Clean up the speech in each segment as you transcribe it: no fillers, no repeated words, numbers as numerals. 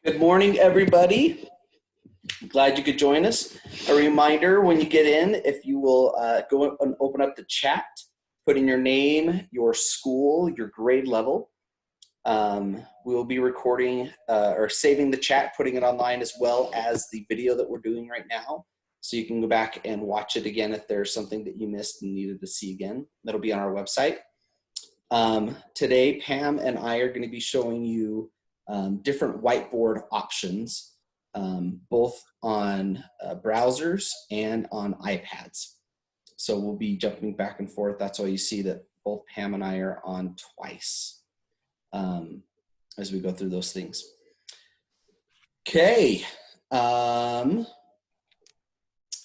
Good morning, everybody. Glad you could join us. A reminder, when you get in, if you will go and open up the chat, put in your name, your school, your grade level. We'll be recording or saving the chat, putting it online, as well as the video that we're doing right now. So you can go back and watch it again if there's something that you missed and needed to see again. That'll be on our website. Today, Pam and I are going to be showing you different whiteboard options, both on browsers and on iPads. So we'll be jumping back and forth. That's why you see that both Pam and I are on twice as we go through those things. Okay, I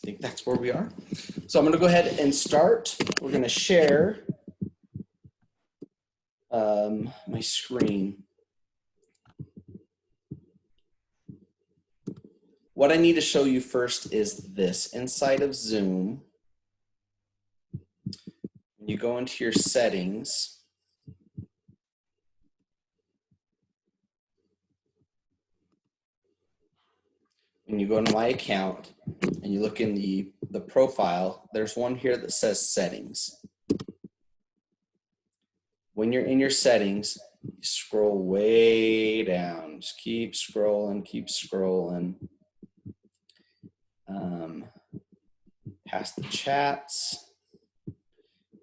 think that's where we are. So I'm going to go ahead and start. We're going to share my screen. What I need to show you first is this. Inside of Zoom, when you go into your settings, when you go into my account and you look in the profile, there's one here that says settings. When you're in your settings, you scroll way down. Just keep scrolling, keep scrolling. Past the chats.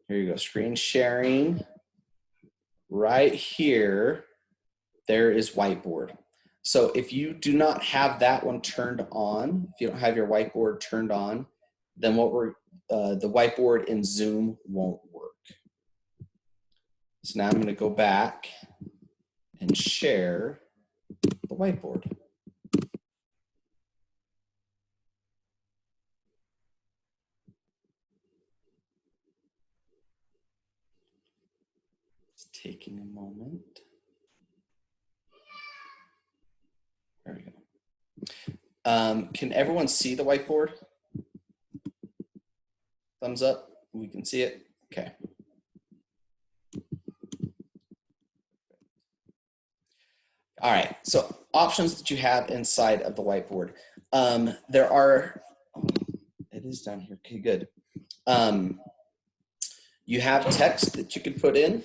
Here you go, screen sharing. Right here, there is Whiteboard. So if you do not have that one turned on, if you don't have your Whiteboard turned on, then the Whiteboard in Zoom won't work. So now I'm going to go back and share the Whiteboard. It's taking a moment. There we go. Can everyone see the Whiteboard? Thumbs up. We can see it. Okay. All right, so options that you have inside of the Whiteboard. There are, it is down here, okay, good. You have text that you can put in.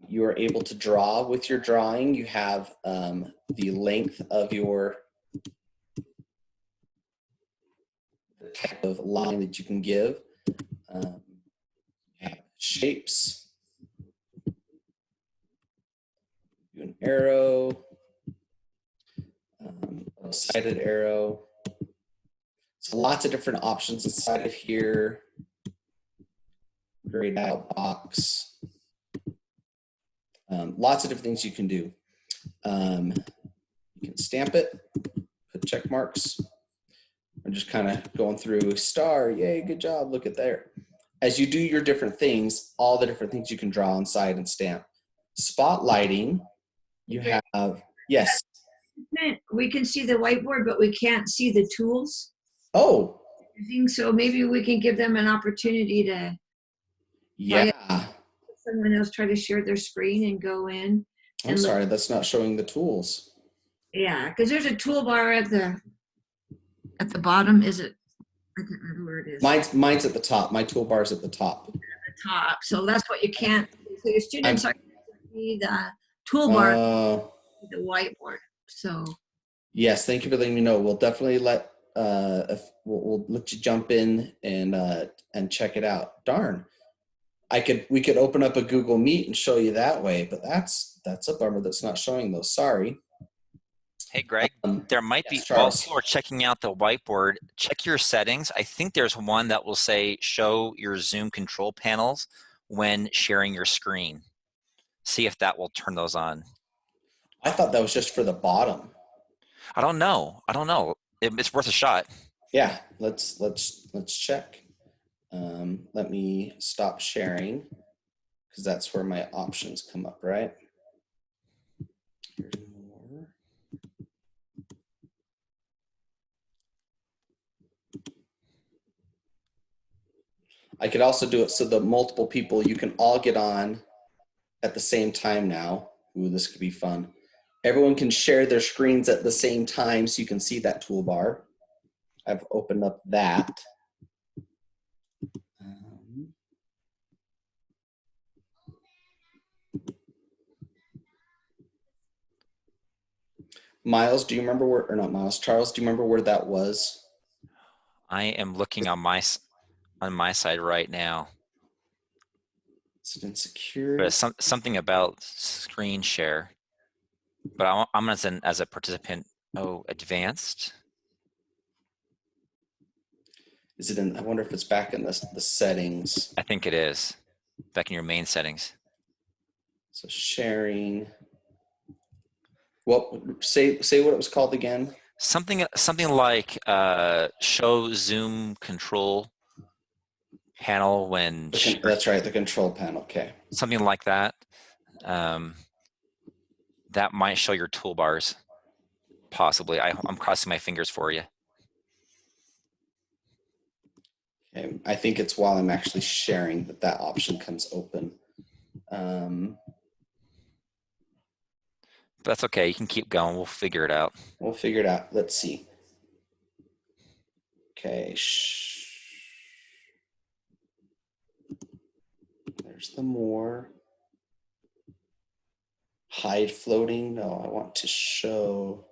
You are able to draw with your drawing. You have the length of your type of line that you can give. You have shapes. Do an arrow, a sided arrow. So lots of different options inside of here. Grayed out box. Lots of different things you can do. You can stamp it, put check marks. I'm just kind of going through star, yay, good job, look at there. As you do your different things, all the different things you can draw inside and stamp. Spotlighting, you have, yes. We can see the whiteboard, but we can't see the tools. Oh. I think so. Maybe we can give them an opportunity to. Yeah. Someone else try to share their screen and go in. I'm sorry, that's not showing the tools. Yeah, because there's a toolbar at the bottom. Is it? I can't remember where it is. Mine's at the top. My toolbar's at the top. At the top. So that's what you can't. So your students are see the toolbar, the whiteboard. So. Yes, thank you for letting me know. We'll definitely let we'll let you jump in and check it out. Darn. We could open up a Google Meet and show you that way, but that's a bummer that's not showing those. Sorry. Hey, Greg, there might be, whilst you are checking out the whiteboard, check your settings. I think there's one that will say show your Zoom control panels when sharing your screen. See if that will turn those on. I thought that was just for the bottom. I don't know. It's worth a shot. Yeah, let's check. Let me stop sharing because that's where my options come up, right? Here's more. I could also do it so the multiple people, you can all get on at the same time now. Ooh, this could be fun. Everyone can share their screens at the same time so you can see that toolbar. I've opened up that. Miles, do you remember where, or not Miles, Charles, do you remember where that was? I am looking on my side right now. Is it in security? But it's something about screen share. But I'm as a participant. Oh, advanced. Is it in? I wonder if it's back in the settings. I think it is back in your main settings. So sharing. Well, say what it was called again. Something like show Zoom control panel when. That's right, the control panel. Okay. Something like that. That might show your toolbars, possibly. I'm crossing my fingers for you. Okay. I think it's while I'm actually sharing that option comes open. That's okay. You can keep going. We'll figure it out. We'll figure it out. Let's see. Okay. There's the more. Hide floating. No, I want to show.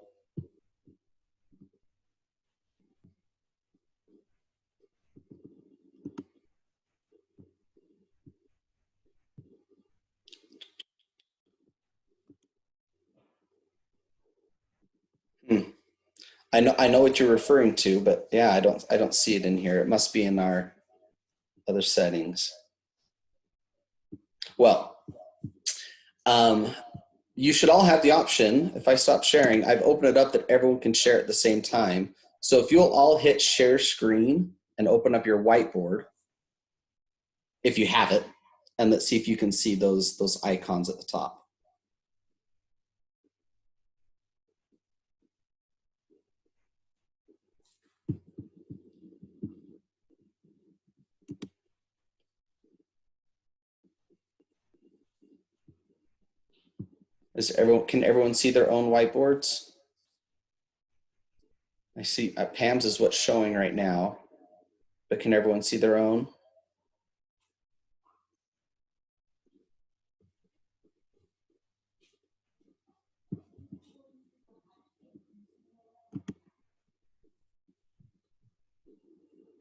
I know what you're referring to, but yeah, I don't see it in here. It must be in our other settings. Well, you should all have the option. If I stop sharing, I've opened it up that everyone can share at the same time. So if you'll all hit share screen and open up your whiteboard, if you have it, and let's see if you can see those icons at the top. Can everyone see their own whiteboards? I see Pam's is what's showing right now, but can everyone see their own?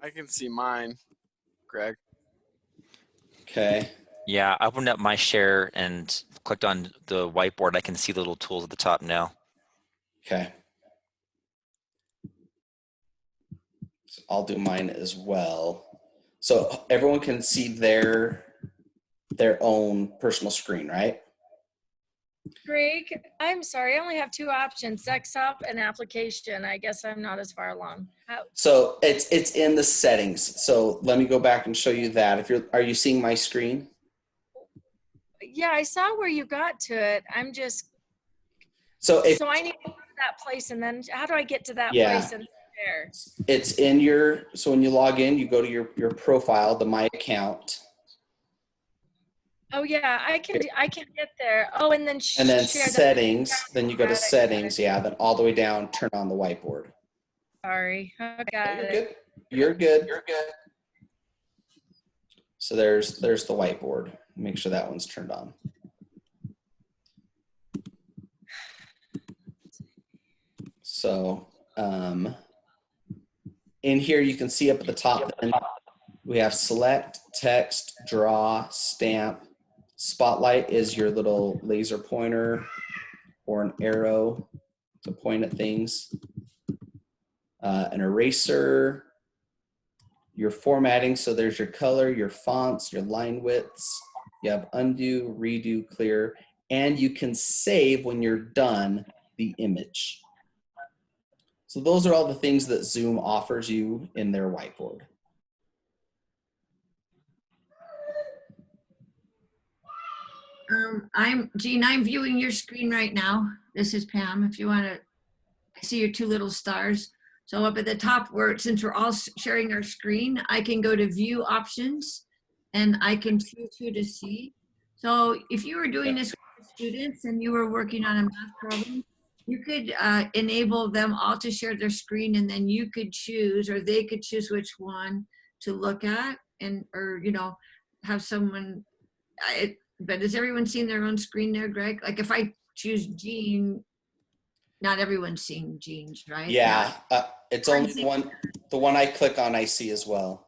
I can see mine, Greg. Okay. Yeah, I opened up my share and clicked on the whiteboard. I can see the little tools at the top now. Okay. So I'll do mine as well. So everyone can see their own personal screen, right? Greg, I'm sorry, I only have two options, desktop and application. I guess I'm not as far along. So it's in the settings. So let me go back and show you that. Are you seeing my screen? Yeah, I saw where you got to it. I'm just, so I need to go to that place, and then how do I get to that place and there? It's in your, so when you log in, you go to your profile, the My Account. Oh yeah, I can get there. Oh, and then settings, then you go to settings, yeah, then all the way down, turn on the whiteboard. Sorry, I got You're it. good. You're good. You're good. So there's the whiteboard. Make sure that one's turned on. So in here, you can see up at the top, we have select, text, draw, stamp. Spotlight is your little laser pointer or an arrow to point at things. An eraser, your formatting, so there's your color, your fonts, your line widths. You have undo, redo, clear, and you can save when you're done the image. So those are all the things that Zoom offers you in their whiteboard. Jean, I'm viewing your screen right now. This is Pam. If you want to, I see your two little stars. So up at the top since we're all sharing our screen, I can go to view options and I can choose who to see. So if you were doing this with students and you were working on a math problem, you could enable them all to share their screen, and then you could choose, or they could choose which one to look at, and or have someone. But has everyone seen their own screen there, Greg? Like if I choose Jean, not everyone's seeing Jean's, right? Yeah, it's only see- the one I click on I see as well.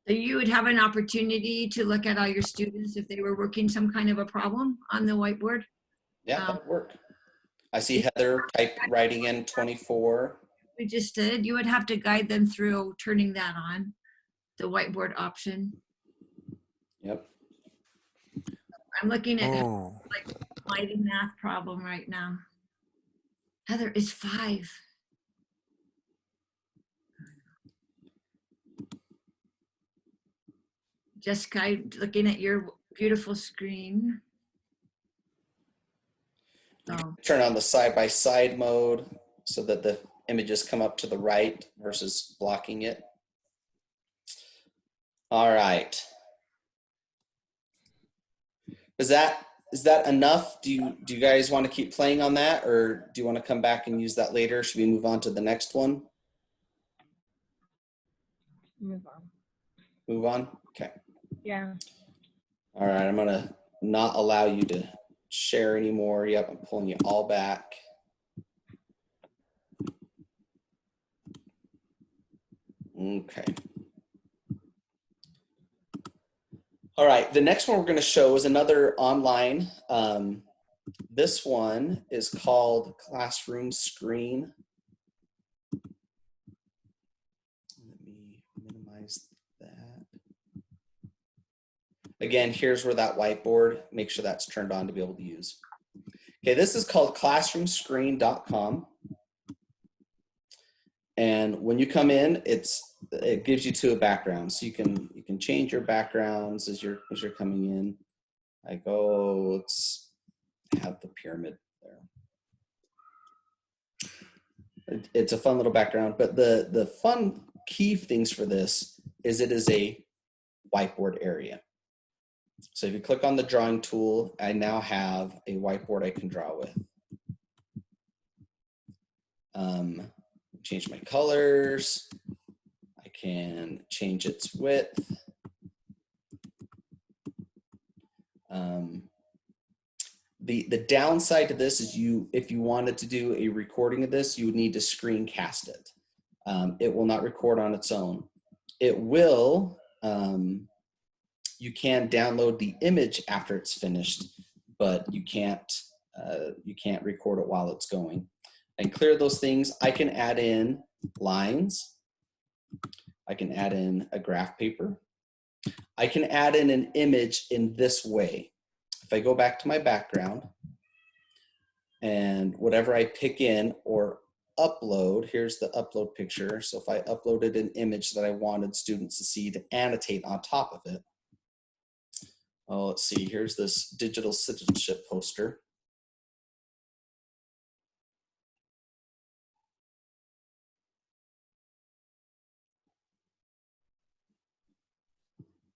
So you would have an opportunity to look at all your students if they were working some kind of a problem on the whiteboard. Yeah, that would work. I see Heather writing in 24. We just did. You would have to guide them through turning that on, the whiteboard option. Yep. I'm looking at Oh. like lighting math problem right now. Heather is 5. Jessica, looking at your beautiful screen. Oh, Turn on the side-by-side mode so that the images come up to the right versus blocking it. All right. Is that enough? Do you guys want to keep playing on that, or do you want to come back and use that later? Should we move on to the next one? Move on. Move on? Okay. Yeah. All right, I'm gonna not allow you to share anymore. Yep, I'm pulling you all back. Okay. All right, the next one we're gonna show is another online. This one is called Classroom Screen. Let me minimize that. Again, here's where that whiteboard, make sure that's turned on to be able to use. Okay, this is called classroomscreen.com. And when you come in, it gives you to a background. So you can change your backgrounds as you're coming in. Like, oh, let's have the pyramid there. It's a fun little background, but the fun key things for this is it is a whiteboard area. So if you click on the drawing tool, I now have a whiteboard I can draw with. Change my colors. I can change its width. The downside to this is if you wanted to do a recording of this, you would need to screencast it. It will not record on its own. It will, you can download the image after it's finished, but you can't record it while it's going. And clear those things. I can add in lines. I can add in a graph paper. I can add in an image in this way. If I go back to my background and whatever I pick in or upload, here's the upload picture. So if I uploaded an image that I wanted students to see to annotate on top of it. Oh, let's see, here's this digital citizenship poster.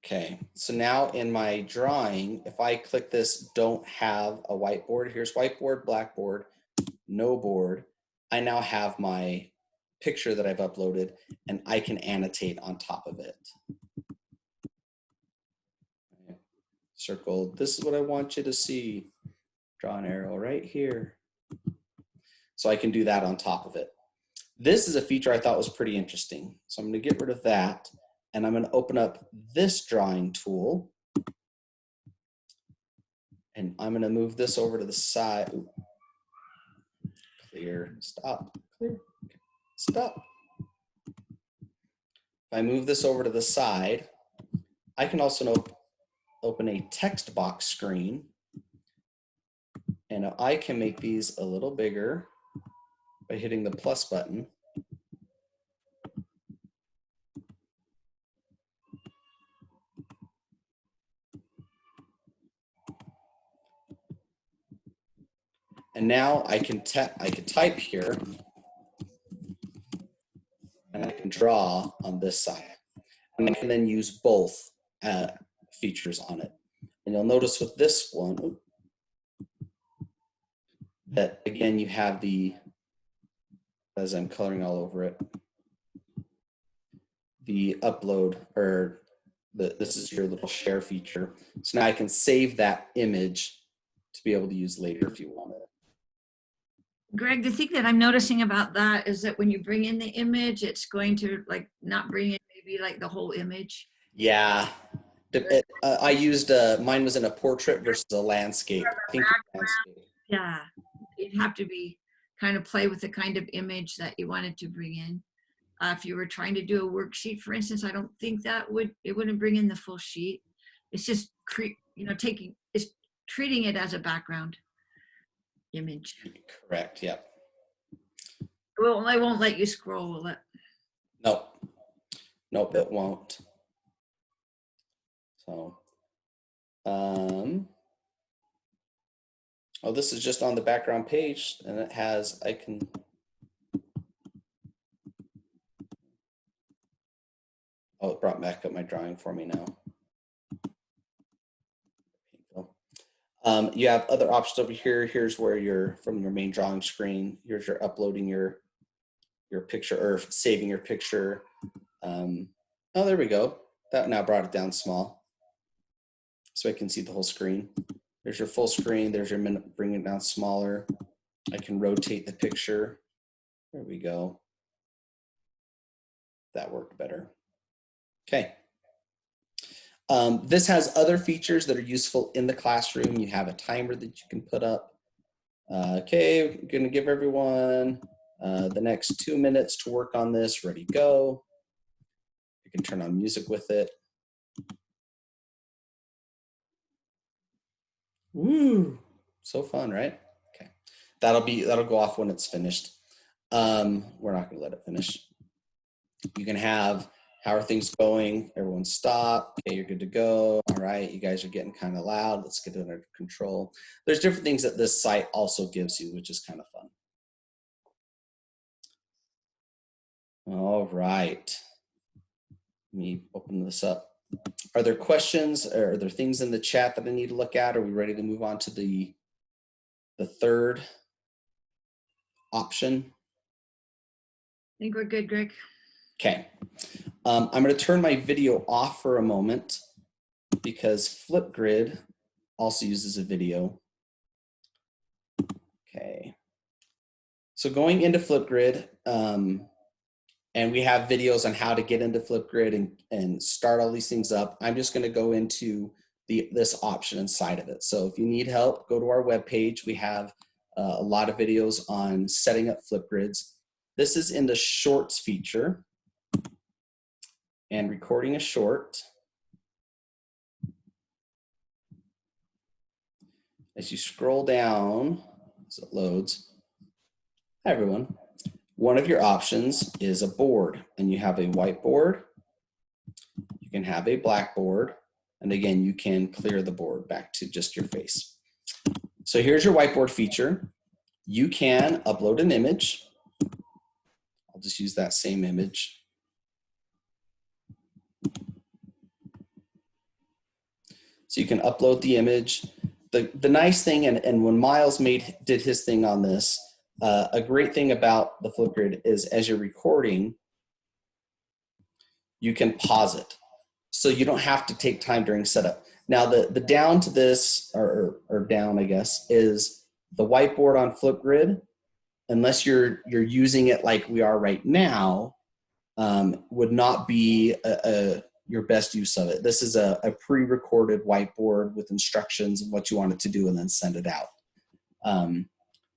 Okay, so now in my drawing, if I click this, don't have a whiteboard, here's whiteboard, blackboard, no board. I now have my picture that I've uploaded and I can annotate on top of it. Circle, this is what I want you to see. Draw an arrow right here. So I can do that on top of it. This is a feature I thought was pretty interesting. So I'm gonna get rid of that. And I'm going to open up this drawing tool. And I'm going to move this over to the side. Ooh. Clear, stop, clear, stop. If I move this over to the side, I can also open a text box screen. And I can make these a little bigger by hitting the plus button. And now I can type here and I can draw on this side. And I can then use both features on it. And you'll notice with this one that again, you have the, as I'm coloring all over it, the upload, or this is your little share feature. So now I can save that image to be able to use later if you want it. Greg, the thing that I'm noticing about that is that when you bring in the image, it's going to like not bring in maybe like the whole image. Yeah. I used, mine was in a portrait versus a landscape. I think landscape. Yeah, you'd have to be kind of play with the kind of image that you wanted to bring in. If you were trying to do a worksheet, for instance, I don't think that it wouldn't bring in the full sheet. It's just it's treating it as a background image. Correct. Yeah. Well, I won't let you scroll, will it? Nope. Nope, it won't. So, oh, this is just on the background page, and it has, oh, it brought back up my drawing for me now. You have other options over here. Here's where you're from your main drawing screen. Here's your uploading your picture or saving your picture. Oh, there we go. That now brought it down small, so I can see the whole screen. There's your full screen. There's your minute, bring it down smaller. I can rotate the picture. There we go. That worked better. Okay. This has other features that are useful in the classroom. You have a timer that you can put up. Okay, I'm gonna give everyone the next 2 minutes to work on this. Ready, go. You can turn on music with it. Woo, so fun, right? Okay, that'll go off when it's finished. We're not gonna let it finish. You can have, how are things going? Everyone stop. Okay, you're good to go. All right, you guys are getting kind of loud. Let's get it under control. There's different things that this site also gives you, which is kind of fun. All right, let me open this up. Are there questions, or are there things in the chat that I need to look at? Are we ready to move on to the third option? I think we're good, Greg. Okay, I'm going to turn my video off for a moment because Flipgrid also uses a video. Okay, so going into Flipgrid, and we have videos on how to get into Flipgrid and start all these things up. I'm just going to go into this option inside of it. So if you need help, go to our webpage. We have a lot of videos on setting up Flipgrids. This is in the Shorts feature and recording a short. As you scroll down, as it loads, hi everyone. One of your options is a board, and you have a whiteboard. You can have a blackboard, and again, you can clear the board back to just your face. So here's your whiteboard feature. You can upload an image. I'll just use that same image. So you can upload the image. The nice thing, and when Miles did his thing on this, a great thing about the Flipgrid is as you're recording, you can pause it. So you don't have to take time during setup. Now the down to this, or down I guess, is the whiteboard on Flipgrid, unless you're using it like we are right now, would not be your best use of it. This is a pre-recorded whiteboard with instructions of what you want it to do and then send it out.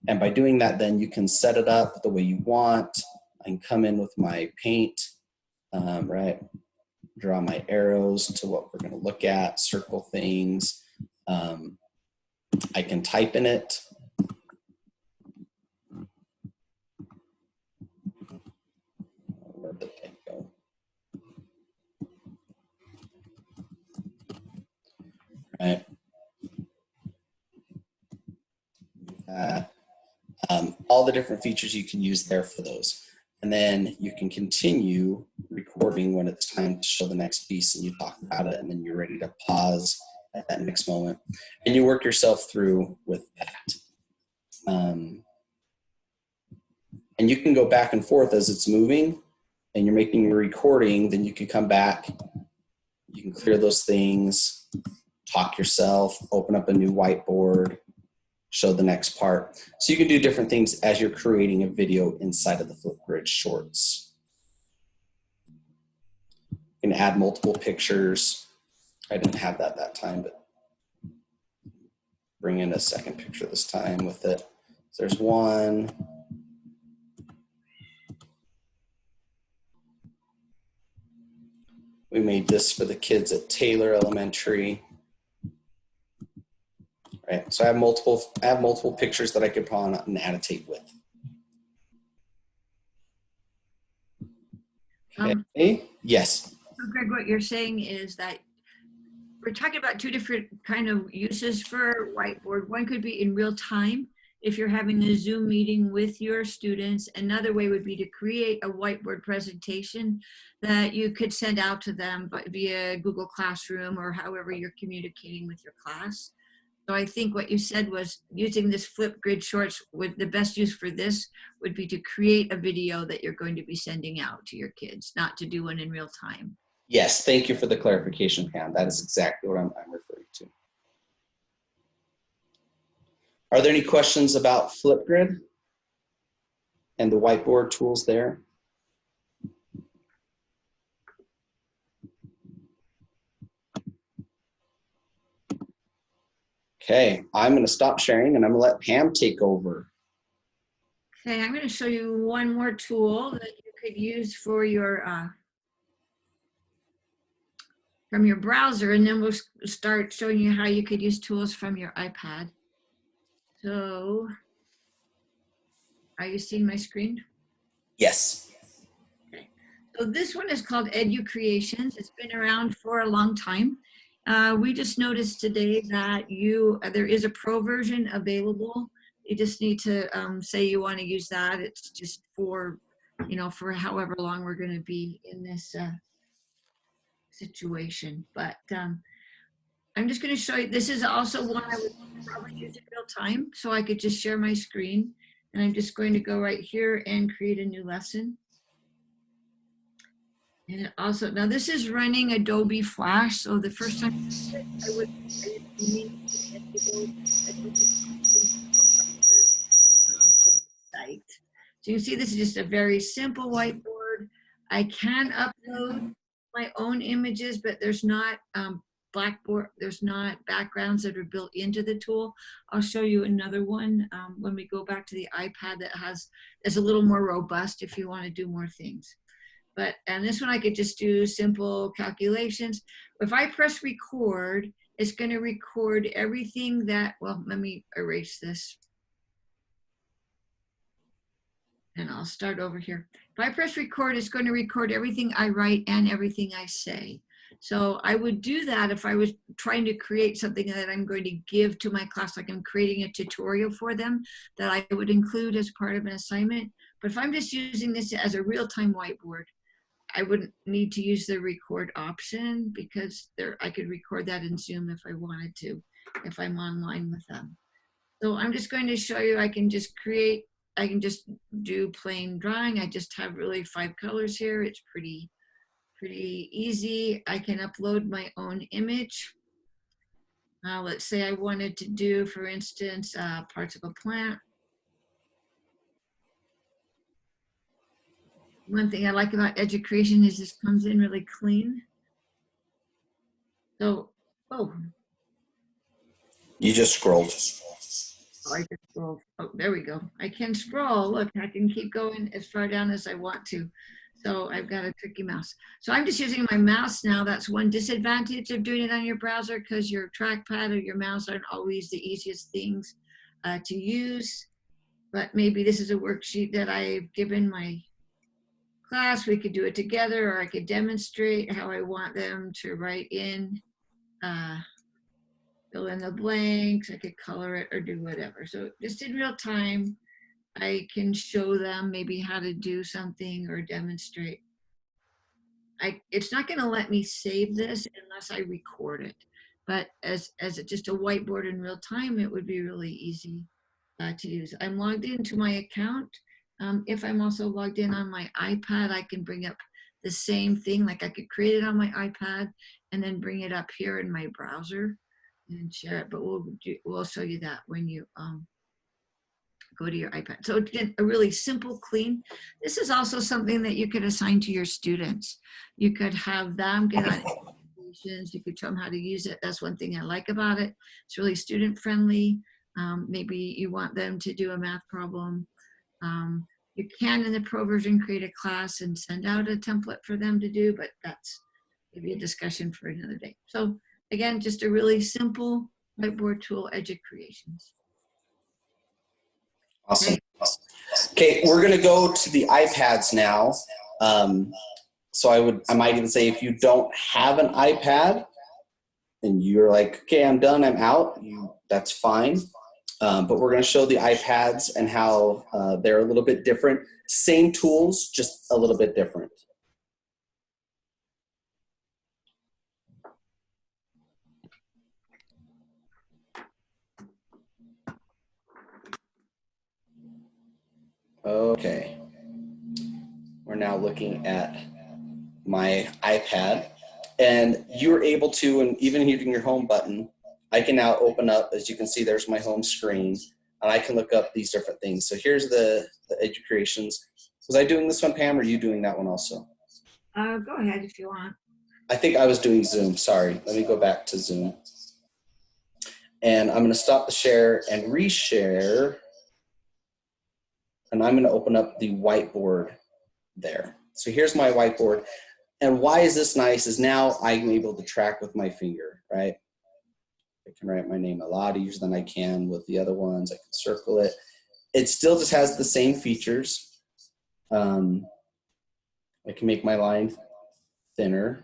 And by doing that, then you can set it up the way you want. I can come in with my paint, right? Draw my arrows to what we're going to look at, circle things. I can type in it. Where'd the pen go? Right. All the different features you can use there for those. And then you can continue recording when it's time to show the next piece and you talk about it, and then you're ready to pause at that next moment. And you work yourself through with that. And you can go back and forth as it's moving and you're making a recording, then you can come back, you can clear those things, talk yourself, open up a new whiteboard, show the next part. So you can do different things as you're creating a video inside of the Flipgrid Shorts. You can add multiple pictures. I didn't have that time, but bring in a second picture this time with it. So there's one. We made this for the kids at Taylor Elementary. Right, so I have multiple pictures that I could pawn and annotate with. Okay. Yes. So Greg, what you're saying is that we're talking about two different kind of uses for whiteboard. One could be in real time if you're having a Zoom meeting with your students. Another way would be to create a whiteboard presentation that you could send out to them via Google Classroom or however you're communicating with your class. So I think what you said was using this Flipgrid Shorts, the best use for this would be to create a video that you're going to be sending out to your kids, not to do one in real time. Yes, thank you for the clarification, Pam. That is exactly what I'm referring to. Are there any questions about Flipgrid and the whiteboard tools there? Okay, I'm going to stop sharing and I'm going to let Pam take over. Okay, I'm going to show you one more tool that you could use for your from your browser, and then we'll start showing you how you could use tools from your iPad. So, are you seeing my screen? Yes. Okay. So this one is called EduCreations. It's been around for a long time. We just noticed today that there is a pro version available. You just need to say you want to use that. It's just for, for however long we're going to be in this situation. But I'm just going to show you. This is also one I would probably use in real time, so I could just share my screen. And I'm just going to go right here and create a new lesson. And it also, now this is running Adobe Flash, so the first time I would need to enable site. So you can see this is just a very simple whiteboard. I can upload my own images, but there's not there's not backgrounds that are built into the tool. I'll show you another one when we go back to the iPad that is a little more robust if you want to do more things. And this one I could just do simple calculations. If I press record, it's going to record everything that, well, let me erase this. And I'll start over here. If I press record, it's going to record everything I write and everything I say. So I would do that if I was trying to create something that I'm going to give to my class, like I'm creating a tutorial for them that I would include as part of an assignment. But if I'm just using this as a real-time whiteboard, I wouldn't need to use the record option because I could record that in Zoom if I wanted to, if I'm online with them. So I'm just going to show you, I can just do plain drawing. I just have really 5 colors here. It's pretty easy. I can upload my own image. Let's say I wanted to do, for instance, parts of a plant. One thing I like about EduCreation is this comes in really clean. So, You just scrolled. Oh, I can scroll. Oh, there we go. I can scroll. Look, I can keep going as far down as I want to. So I've got a tricky mouse. So I'm just using my mouse now. That's one disadvantage of doing it on your browser because your trackpad or your mouse aren't always the easiest things to use. But maybe this is a worksheet that I've given my class. We could do it together, or I could demonstrate how I want them to write in, fill in the blanks. I could color it or do whatever. So just in real time, I can show them maybe how to do something or demonstrate. It's not going to let me save this unless I record it. but as just a whiteboard in real time, it would be really easy to use. I'm logged into my account. If I'm also logged in on my iPad, I can bring up the same thing. Like I could create it on my iPad and then bring it up here in my browser and share it. But we'll show you that when you go to your iPad. So again, a really simple, clean. This is also something that you could assign to your students. You could have them get on applications. You could show them how to use it. That's one thing I like about it. It's really student friendly. Maybe you want them to do a math problem. You can, in the pro version, create a class and send out a template for them to do, but that's maybe a discussion for another day. So again, just a really simple whiteboard tool, EduCreations. Awesome. Okay, we're going to go to the iPads now. So I might even say if you don't have an iPad and you're like, okay, I'm done, I'm out, that's fine. But we're going to show the iPads and how they're a little bit different. Same tools, just a little bit different. Okay. We're now looking at my iPad. And you're able to, and even using your home button, I can now open up, as you can see, there's my home screen, and I can look up these different things. So here's the EduCreations. Was I doing this one, Pam, or are you doing that one also? Go ahead if you want. I think I was doing Zoom, sorry. Let me go back to Zoom. And I'm gonna stop the share and reshare. And I'm gonna open up the whiteboard there. So here's my whiteboard. And why is this nice is now I'm able to track with my finger, right? I can write my name a lot easier than I can with the other ones. I can circle it. It still just has the same features. I can make my line thinner.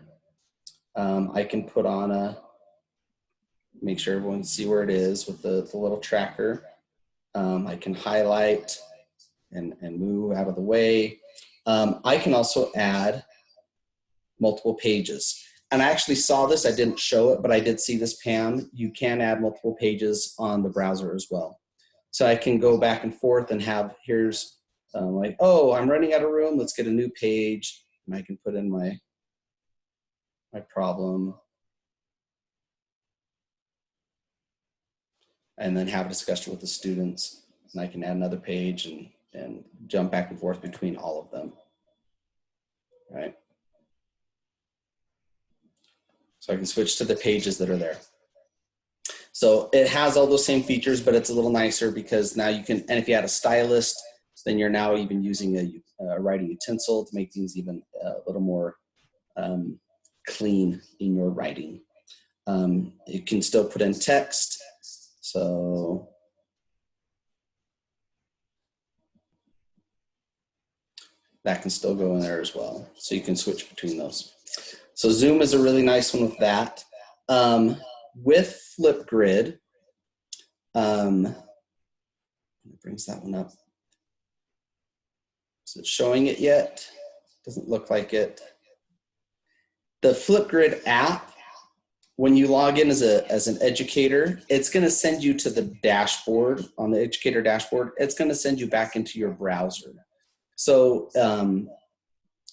I can put on make sure everyone can see where it is with the little tracker. I can highlight and move out of the way. I can also add multiple pages. And I actually saw this, I didn't show it, but I did see this, Pam. You can add multiple pages on the browser as well. So I can go back and forth and have, here's like, oh, I'm running out of room, let's get a new page. And I can put in my problem. And then have a discussion with the students. And I can add another page and jump back and forth between all of them, right? So I can switch to the pages that are there. So it has all those same features, but it's a little nicer because now you can, and if you had a stylist, then you're now even using a writing utensil to make things even a little more clean in your writing. You can still put in text. So that can still go in there as well. So you can switch between those. So Zoom is a really nice one with that. With Flipgrid, it brings that one up. Is it showing it yet? Doesn't look like it. The Flipgrid app, when you log in as an educator, it's going to send you to the dashboard, on the educator dashboard. It's going to send you back into your browser. So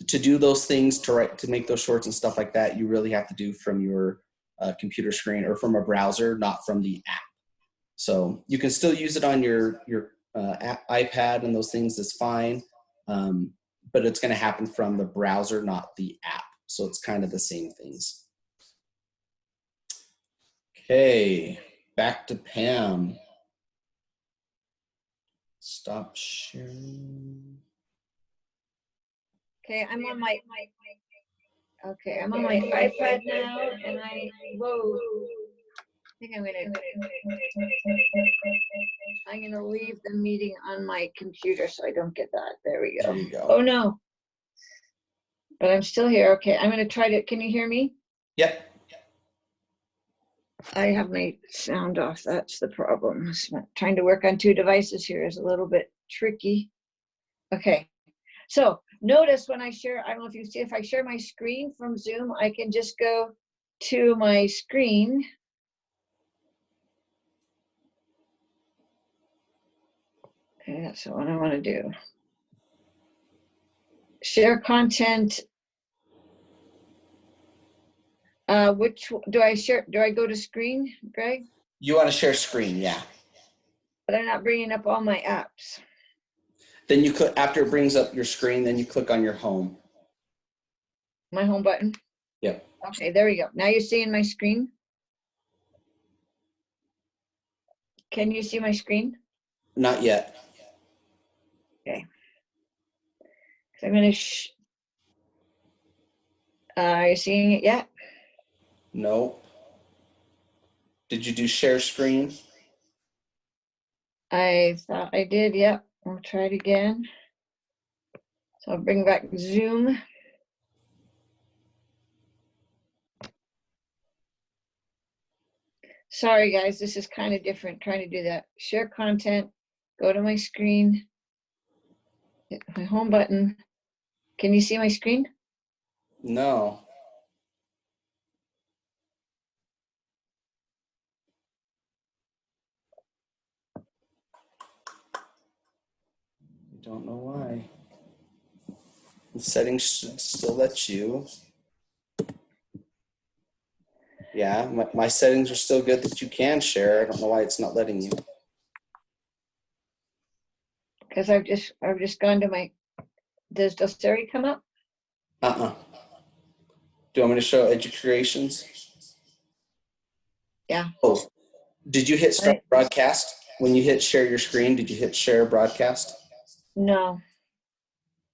to do those things, to make those shorts and stuff like that, you really have to do from your computer screen or from a browser, not from the app. So you can still use it on your iPad and those things is fine, but it's going to happen from the browser, not the app. So it's kind of the same things. Okay, back to Pam. Stop sharing. Okay, I'm on my iPad now, and whoa. I think I'm gonna leave the meeting on my computer so I don't get that. There we go. There you go. Oh no. But I'm still here. Okay, I'm gonna try to, can you hear me? Yep. I have my sound off, that's the problem. Trying to work on two devices here is a little bit tricky. Okay, so notice when I share, I don't know if you see, if I share my screen from Zoom, I can just go to my screen Okay, that's what I want to do. Share content. Which do I share? Do I go to screen, Greg? You want to share screen, yeah. But I'm not bringing up all my apps. Then you click, after it brings up your screen, then you click on your home. My home button? Yep. Okay, there we go. Now you're seeing my screen? Can you see my screen? Not yet. Okay. So I'm going to, are you seeing it yet? No. Did you do share screen? I thought I did, yep. I'll try it again. So I'll bring back Zoom. Sorry guys, this is kind of different trying to do that. Share content, go to my screen, hit my home button. Can you see my screen? No. I don't know why. The settings should still let you. Yeah, my settings are still good that you can share. I don't know why it's not letting you. Because I've just gone to my, does Doceri come up? Uh-uh. Do you want me to show Educreations? Yeah. Oh, did you hit start Right. broadcast? When you hit share your screen, did you hit share broadcast? No.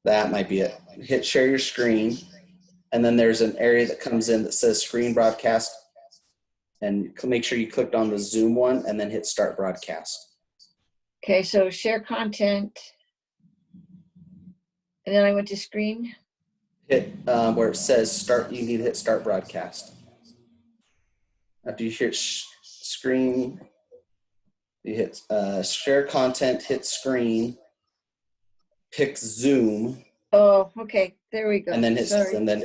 That might be it. Hit share your screen, and then there's an area that comes in that says screen broadcast, and make sure you clicked on the Zoom one and then hit start broadcast. Okay, so share content. And then I went to screen. Hit where it says start, you need to hit start broadcast. After you hit screen, you hit share content, hit screen, pick Zoom, Oh, okay, there we go. and then hit Sorry. and then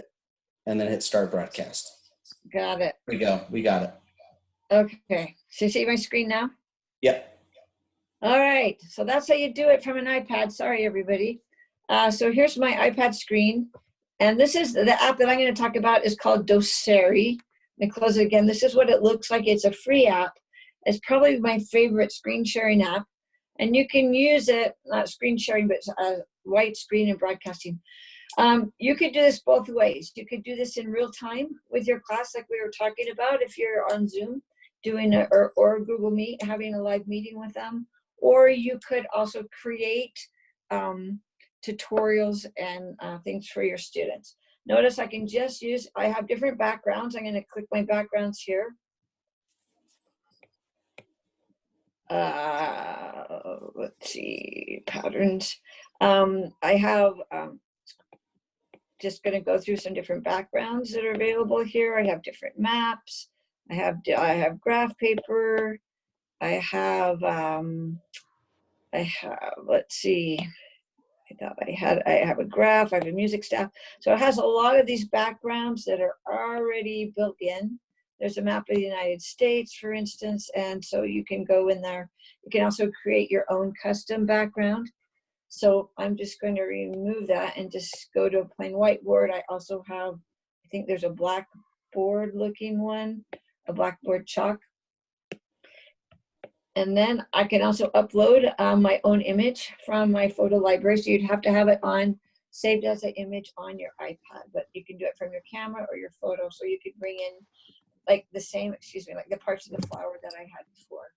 hit start broadcast. Got it. There we go. We got it. Okay, so you see my screen now? Yep. All right, so that's how you do it from an iPad. Sorry, everybody. So here's my iPad screen. And this is the app that I'm going to talk about is called Doceri. Let me close it again. This is what it looks like. It's a free app. It's probably my favorite screen sharing app. And you can use it, not screen sharing, but white screen and broadcasting. You could do this both ways. You could do this in real time with your class like we were talking about if you're on Zoom doing or Google Meet, having a live meeting with them. Or you could also create tutorials and things for your students. Notice I can just use, I have different backgrounds. I'm going to click my backgrounds here. Let's see, patterns. I have, just going to go through some different backgrounds that are available here. I have different maps. I have graph paper. I have, let's see. I have a graph, I have a music staff. So it has a lot of these backgrounds that are already built in. There's a map of the United States, for instance, and so you can go in there. You can also create your own custom background. So I'm just going to remove that and just go to a plain whiteboard. I also have, I think there's a blackboard looking one, a blackboard chalk. And then I can also upload my own image from my photo library. So you'd have to have it saved as an image on your iPad, but you can do it from your camera or your photo. So you could bring in like the same, like the parts of the flower that I had before.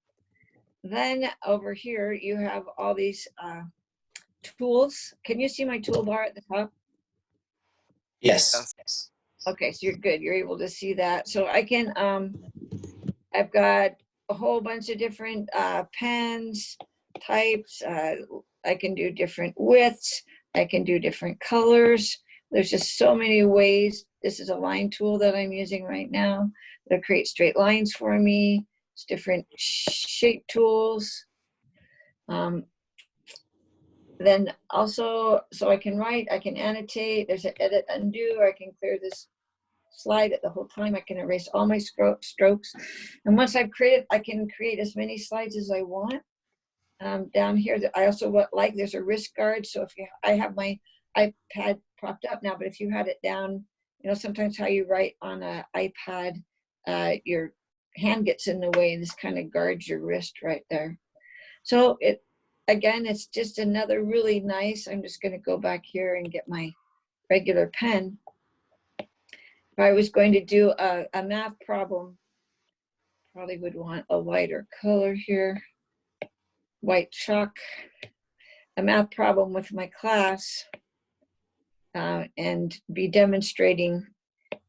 Then over here, you have all these tools. Can you see my toolbar at the top? Yes. Okay, so you're good. You're able to see that. So I can, I've got a whole bunch of different pens, types. I can do different widths. I can do different colors. There's just so many ways. This is a line tool that I'm using right now that creates straight lines for me. It's different shape tools. Then also, so I can write, I can annotate. There's an edit undo, or I can clear this slide at the whole time. I can erase all my strokes. And once I've created, I can create as many slides as I want. Down here, I also like, there's a wrist guard. So if I have my iPad propped up now, but if you had it down, sometimes how you write on an iPad, your hand gets in the way, and this kind of guards your wrist right there. So again, it's just another really nice, I'm just going to go back here and get my regular pen. If I was going to do a math problem, probably would want a lighter color here, white chalk, a math problem with my class, and be demonstrating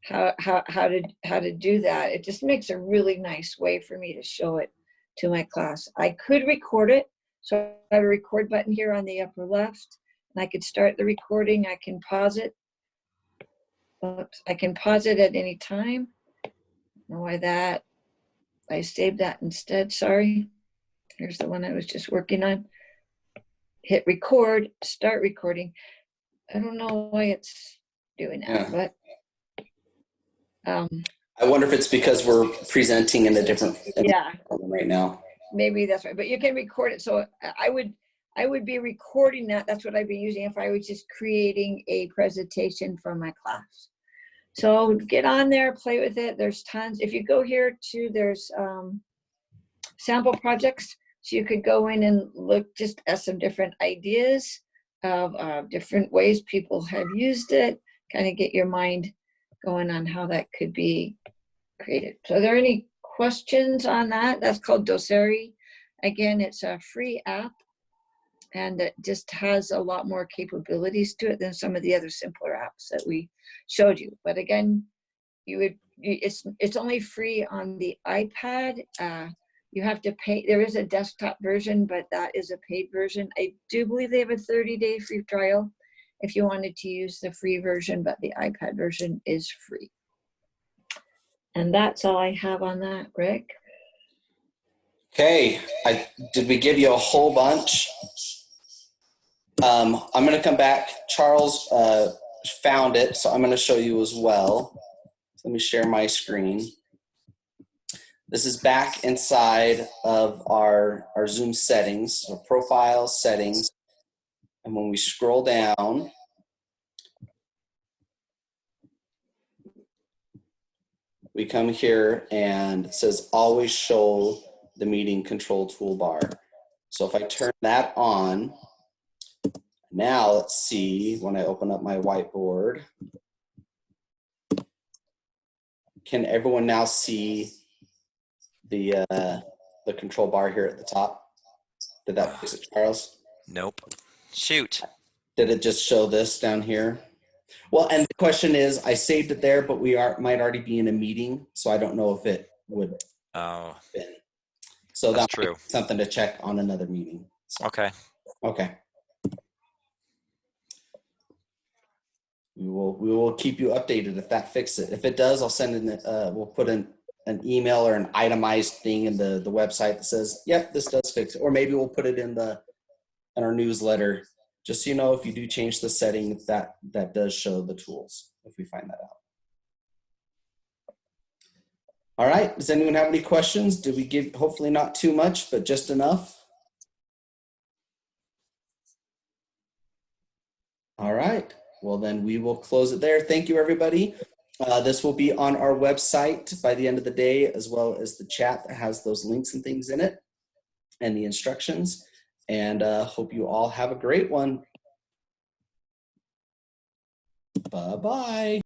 how to do that. It just makes a really nice way for me to show it to my class. I could record it, so I have a record button here on the upper left, and I could start the recording. I can pause it. Oops, I can pause it at any time. I don't know why that. I saved that instead, sorry. Here's the one I was just working on. Hit record, start recording. I don't know why it's doing that, but. I wonder if it's because we're presenting in a different form right now. Maybe that's right, but you can record it. So I would be recording that. That's what I'd be using if I was just creating a presentation for my class. So get on there, play with it. There's tons. If you go here to, there's sample projects. So you could go in and look just at some different ideas of different ways people have used it, kind of get your mind going on how that could be created. So are there any questions on that? That's called Doceri. Again, it's a free app, and it just has a lot more capabilities to it than some of the other simpler apps that we showed you. But again, it's only free on the iPad. You have to pay. There is a desktop version, but that is a paid version. I do believe they have a 30-day free trial if you wanted to use the free version, but the iPad version is free. And that's all I have on that, Rick. Okay, did we give you a whole bunch? I'm going to come back. Charles found it, so I'm going to show you as well. Let me share my screen. This is back inside of our Zoom settings, so profile settings. And when we scroll down, we come here and it says always show the meeting control toolbar. So if I turn that on, now let's see when I open up my whiteboard, can everyone now see the control bar here at the top? Did that fix it, Charles? Nope. Shoot. Did it just show this down here? Well, and the question is, I saved it there, but we might already be in a meeting, so I don't know if it would. Oh, been. So that's that's true. Something to check on another meeting. So, Okay. okay. We will keep you updated if that fixes it. If it does, I'll send in. We'll put in an email or an itemized thing in the website that says, "Yep, this does fix it," or maybe we'll put it in our newsletter. Just so you know, if you do change the setting, that does show the tools if we find that out. All right, does anyone have any questions? Did we give, hopefully not too much, but just enough? All right, well then we will close it there. Thank you, everybody. This will be on our website by the end of the day, as well as the chat that has those links and things in it and the instructions. And hope you all have a great one. Bye-bye.